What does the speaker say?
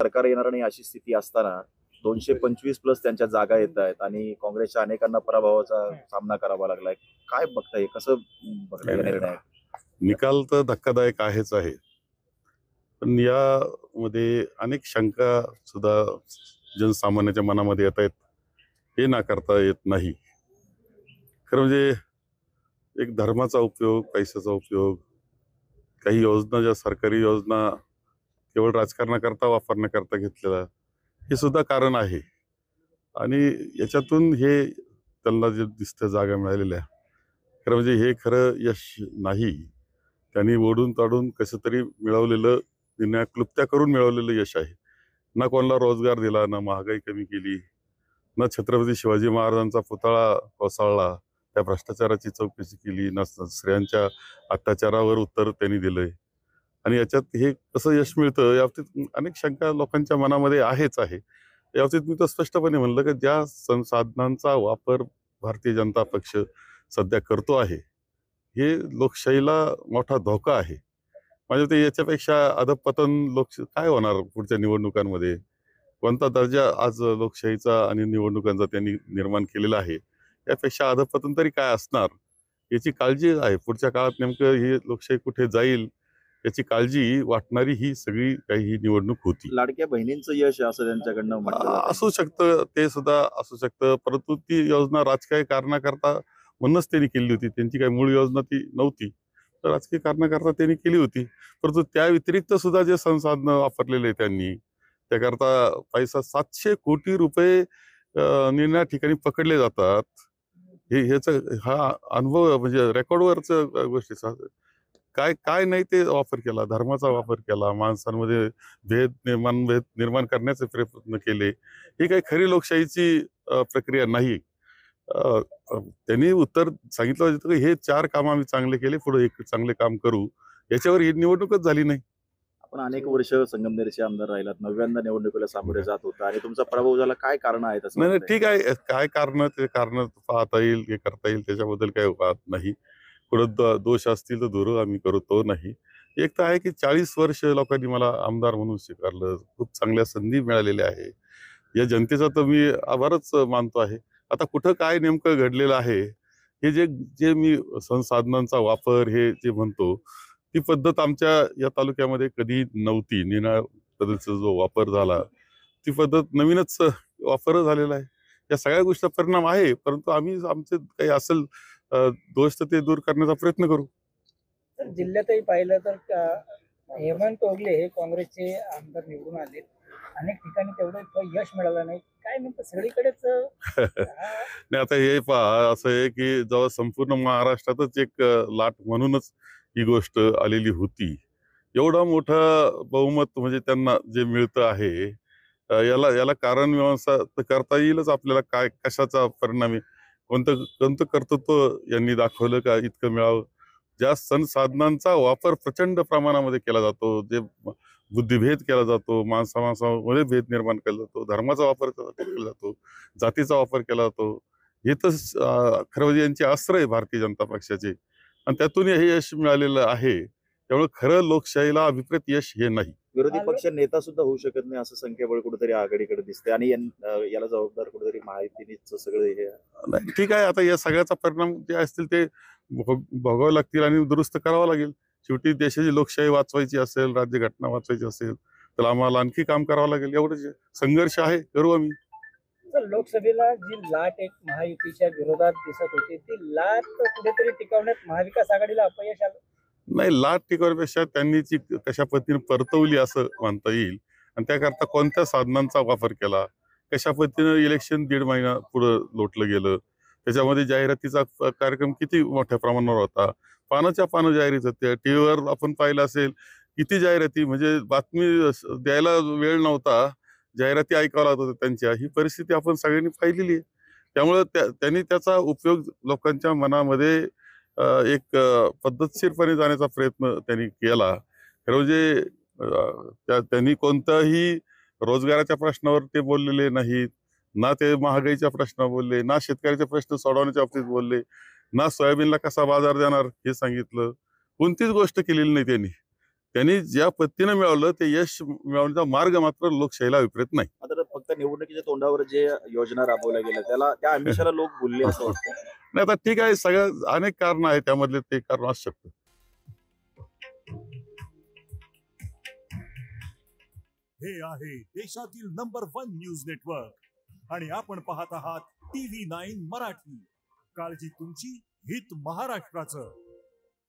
सरकार येणार नाही अशी स्थिती असताना 225 प्लस त्यांच्या जागा येत आहेत आणि काँग्रेसच्या अनेकांना पराभवाचा सामना करावा लागलाय. काय बघताय, कसं बघताय नाही या नाही निर्णयात? निकाल तर धक्कादायक आहेच आहे, पण यामध्ये अनेक शंका सुद्धा जनसामान्याच्या मनामध्ये येत आहेत. हे नाकारता येत नाही. खरं म्हणजे एक धर्माचा उपयोग, पैशाचा उपयोग, काही योजना, ज्या सरकारी योजना केवळ राजकारणाकरता वापरण्याकरता घेतलेला, हे सुद्धा कारण आहे. आणि याच्यातून हे त्यांना जे दिसतं जागा मिळालेल्या, खरं म्हणजे हे खरं यश नाही. त्यांनी ओढून ताडून कसं तरी मिळवलेलं, निर्णय क्लुप्त्या करून मिळवलेलं यश आहे. ना कोणाला रोजगार दिला, ना महागाई कमी केली, ना छत्रपती शिवाजी महाराजांचा पुतळा कोसळला, त्या भ्रष्टाचाराची चौकशी केली, ना स्त्रियांच्या अत्याचारावर उत्तर त्यांनी दिलंय. आणि याच्यात हे कसं यश मिळतं याबाबतीत अनेक शंका लोकांच्या मनामध्ये आहेच आहे. याबाबतीत मी तर स्पष्टपणे म्हणलं की ज्या संसाधनांचा वापर भारतीय जनता पक्ष सध्या करतो आहे, हे लोकशाहीला मोठा धोका आहे. म्हणजे ते याच्यापेक्षा अधपतन काय होणार पुढच्या निवडणुकांमध्ये? कोणता दर्जा आज लोकशाहीचा आणि निवडणुकांचा त्यांनी निर्माण केलेला आहे, यापेक्षा अधपतन तरी काय असणार, याची काळजी आहे. पुढच्या काळात नेमकं ही लोकशाही कुठे जाईल याची काळजी वाटणारी ही सगळी काही ही निवडणूक होती. लाडक्या बहिणींचं यश असं त्यांच्याकडनं म्हटलं जातं. असू शकतं, ते सुद्धा असू शकतं, परंतु ती योजना राजकीय कारणाकरता म्हणूनच त्यांनी केली होती. त्यांची काही मूळ योजना ती नव्हती, तर राजकीय कारणाकरता त्यांनी केली होती. परंतु त्या व्यतिरिक्त सुद्धा जे संसाधनं वापरलेले त्यांनी, त्याकरता पैसा 700 कोटी रुपये निर्णया ठिकाणी पकडले जातात. हे हा अनुभव म्हणजे रेकॉर्डवरच गोष्टी काय काय नाही ते वापर केला, धर्माचा वापर केला, माणसांमध्ये भेद निर्माण करण्याचे प्रयत्न केले. ही काही खरी लोकशाहीची प्रक्रिया नाही. त्यांनी उत्तर सांगितलं होतं की हे 4 काम आम्ही चांगले केले, पुढे एक चांगले काम करू. याच्यावर ही निवडणूकच झाली नाही. आपण अनेक वर्ष संगमनेरचे आमदार राहिलात, 9व्यांदा निवडणुकीला सामोरे जात होता आणि तुमचा पराभव झाला. काय कारण आहेत असं नाही नाही, वाटतंय? ठीक आहे. काय कारण, ते कारण पाहता येईल, हे करता येईल, त्याच्याबद्दल काही वाद नाही. कुठं दोष असतील तर दूर आम्ही करू, तो नाही. एक तर आहे की 40 वर्ष लोकांनी मला आमदार म्हणून स्वीकारलं, खूप चांगल्या संधी मिळालेल्या आहे. या जनतेचा तर मी आभारच मानतो आहे. आता कुठं काय नेमकं घडलेलं आहे, हे जे जे मी संसाधनांचा वापर हे जे म्हणतो, ती पद्धत आमच्या या तालुक्यामध्ये कधी नव्हती. निनाळ पद्धतीचा जो वापर झाला, ती पद्धत नवीनच वापर झालेला आहे. या सगळ्या गोष्टीचा परिणाम आहे, परंतु आम्ही आमचे काही असेल दोष तर ते दूर करण्याचा प्रयत्न करू. तर जिल्ह्यातही पाहिलं तर हेमंत ओगले हे काँग्रेसचे आमदार निवडून आले. अनेक ठिकाणी तेवढं यश मिळालं नाही. काय नेमकं सगळीकडेच नाही, आता हे पहा, असं आहे की जेव्हा संपूर्ण महाराष्ट्रातच एक लाट म्हणूनच ही गोष्ट आलेली होती. एवढा मोठा बहुमत म्हणजे त्यांना जे मिळतं आहे, याला याला कारण मीमांसा तर करता येईलच आपल्याला. काय कशाचा परिणाम आहे, कोणतं कोणतं कर्तृत्व यांनी दाखवलं का इतकं मिळावं? ज्या संसाधनांचा वापर प्रचंड प्रमाणामध्ये केला जातो, जे बुद्धिभेद केला जातो, माणसामध्ये भेद निर्माण केला जातो, धर्माचा वापर केला जातो, जातीचा वापर केला जातो, हे तर खरं म्हणजे यांची अस्त्र आहे भारतीय जनता पक्षाचे, आणि त्यातून हे यश मिळालेलं आहे. त्यामुळे खरं लोकशाहीला अभिप्रेत यश हे नाही. विरोधी पक्ष नेता सुद्धा होऊ शकत नाही असं संख्याबळ कुठेतरी आघाडीकडे दिसते आणि याला जबाबदार कुठेतरी महायुतीचं सगळं हे नाही, ठीक आहे. आता या सगळ्याचा परिणाम जे असतील ते भोगावे लागतील आणि दुरुस्त करावं लागेल. शेवटी देशाची लोकशाही वाचवायची असेल, राज्यघटना वाचवायची असेल, तर आम्हाला आणखी काम करावं लागेल. एवढंच संघर्ष आहे, करू आम्ही. तर लोकसभेला जी लाट एक महायुतीच्या विरोधात दिसत होती, ती लाट कुठेतरी टिकवण्यात महाविकास आघाडीला अपयश आलं. नाही, लाट टिकवण्यापेक्षा त्यांनी ती कशा पद्धतीने परतवली असं म्हणता येईल. आणि त्याकरता कोणत्या साधनांचा वापर केला, कशा पद्धतीने इलेक्शन 1.5 महिना पुढं लोटलं गेलं, त्याच्यामध्ये जाहिरातीचा कार्यक्रम किती मोठ्या प्रमाणावर होता. पानाच्या पानं जाहिरात होत्या. टीव्हीवर आपण पाहिलं असेल किती जाहिराती, म्हणजे बातमी द्यायला वेळ नव्हता, जाहिराती ऐकाव्या लागत होत्या त्यांच्या. ही परिस्थिती आपण सगळ्यांनी पाहिलेली आहे. त्यामुळे त्यांनी त्याचा उपयोग लोकांच्या मनामध्ये एक पद्धतशीरपणे जाण्याचा प्रयत्न त्यांनी केला. खरं म्हणजे त्यांनी कोणताही रोजगाराच्या प्रश्नावर ते बोललेले नाहीत, ना ते महागाईच्या प्रश्न बोलले, ना शेतकऱ्याचे प्रश्न सोडवण्याच्या बाबतीत बोलले, ना सोयाबीनला कसा बाजार देणार हे सांगितलं. कोणतीच गोष्ट केलेली नाही त्यांनी. त्यांनी ज्या पद्धतीनं मिळवलं ते यश मिळवण्याचा मार्ग मात्र लोकशाहीला विपरीत नाही. आता फक्त निवडणुकीच्या तोंडावर जे योजना राबवल्या गेल्या त्याला त्या आमिषाला लोक भुलले असं वाटतं. नाही आता ठीक आहे, सगळं अनेक कारण आहेत, त्यामधले ते कारण असू शकतं. हे आहे देशातील नंबर 1 न्यूज नेटवर्क आणि आपण पाहत आहात TV9 मराठी. काळजी तुमची, हित महाराष्ट्राचं.